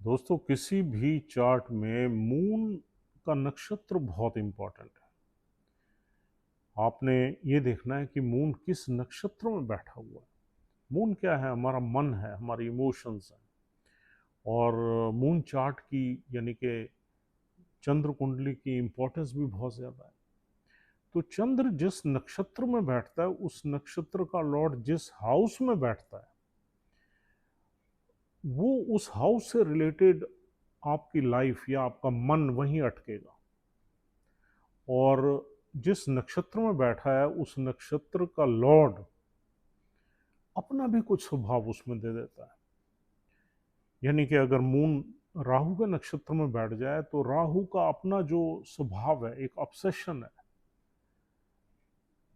दोस्तों, किसी भी चार्ट में मून का नक्षत्र बहुत इंपॉर्टेंट है। आपने ये देखना है कि मून किस नक्षत्र में बैठा हुआ है। मून क्या है? हमारा मन है, हमारी इमोशंस हैं। और मून चार्ट की यानी कि चंद्र कुंडली की इम्पोर्टेंस भी बहुत ज़्यादा है। तो चंद्र जिस नक्षत्र में बैठता है, उस नक्षत्र का लॉर्ड जिस हाउस में बैठता है, वो उस हाउस से रिलेटेड आपकी लाइफ या आपका मन वहीं अटकेगा। और जिस नक्षत्र में बैठा है, उस नक्षत्र का लॉर्ड अपना भी कुछ स्वभाव उसमें दे देता है। यानी कि अगर मून राहु के नक्षत्र में बैठ जाए तो राहु का अपना जो स्वभाव है, एक ऑब्सेशन है,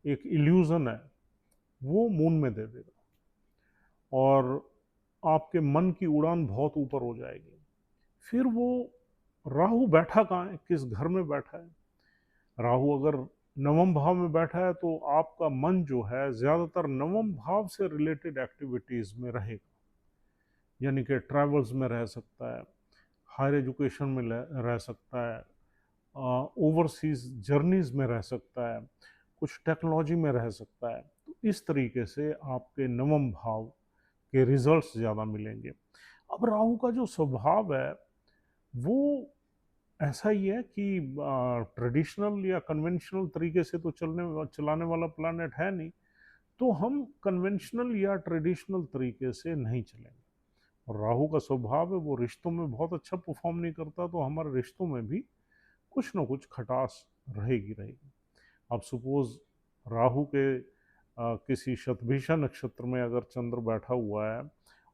एक इल्यूजन है, वो मून में दे देगा। और आपके मन की उड़ान बहुत ऊपर हो जाएगी। फिर वो राहु बैठा कहाँ है, किस घर में बैठा है? राहु अगर नवम भाव में बैठा है तो आपका मन जो है ज़्यादातर नवम भाव से रिलेटेड एक्टिविटीज़ में रहेगा। यानी कि ट्रैवल्स में रह सकता है, हायर एजुकेशन में रह सकता है, ओवरसीज जर्नीज़ में रह सकता है, कुछ टेक्नोलॉजी में रह सकता है। तो इस तरीके से आपके नवम भाव के रिजल्ट्स ज़्यादा मिलेंगे। अब राहु का जो स्वभाव है वो ऐसा ही है कि ट्रेडिशनल या कन्वेंशनल तरीके से तो चलाने वाला प्लानट है नहीं। तो हम कन्वेंशनल या ट्रेडिशनल तरीके से नहीं चलेंगे। और राहु का स्वभाव है वो रिश्तों में बहुत अच्छा परफॉर्म नहीं करता, तो हमारे रिश्तों में भी कुछ ना कुछ खटास रहेगी रहेगी। अब सपोज राहु के किसी शतभिषा नक्षत्र में अगर चंद्र बैठा हुआ है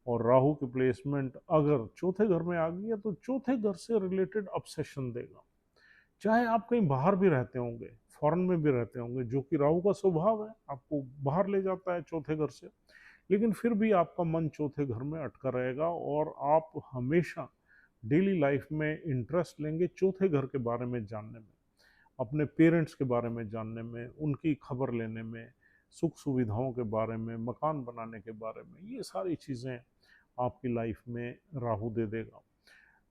और राहु की प्लेसमेंट अगर चौथे घर में आ गई है, तो चौथे घर से रिलेटेड ऑब्सेशन देगा। चाहे आप कहीं बाहर भी रहते होंगे, फॉरेन में भी रहते होंगे, जो कि राहु का स्वभाव है, आपको बाहर ले जाता है चौथे घर से, लेकिन फिर भी आपका मन चौथे घर में अटका रहेगा और आप हमेशा डेली लाइफ में इंटरेस्ट लेंगे चौथे घर के बारे में जानने में, अपने पेरेंट्स के बारे में जानने में, उनकी खबर लेने में, सुख सुविधाओं के बारे में, मकान बनाने के बारे में। ये सारी चीज़ें आपकी लाइफ में राहु दे देगा।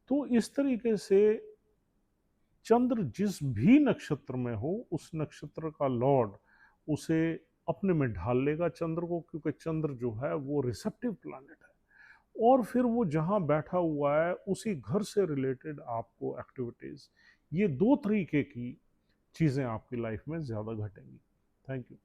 तो इस तरीके से चंद्र जिस भी नक्षत्र में हो, उस नक्षत्र का लॉर्ड उसे अपने में ढाल लेगा चंद्र को, क्योंकि चंद्र जो है वो रिसेप्टिव प्लैनेट है। और फिर वो जहाँ बैठा हुआ है उसी घर से रिलेटेड आपको एक्टिविटीज़, ये दो तरीके की चीज़ें आपकी लाइफ में ज़्यादा घटेंगी। Thank you.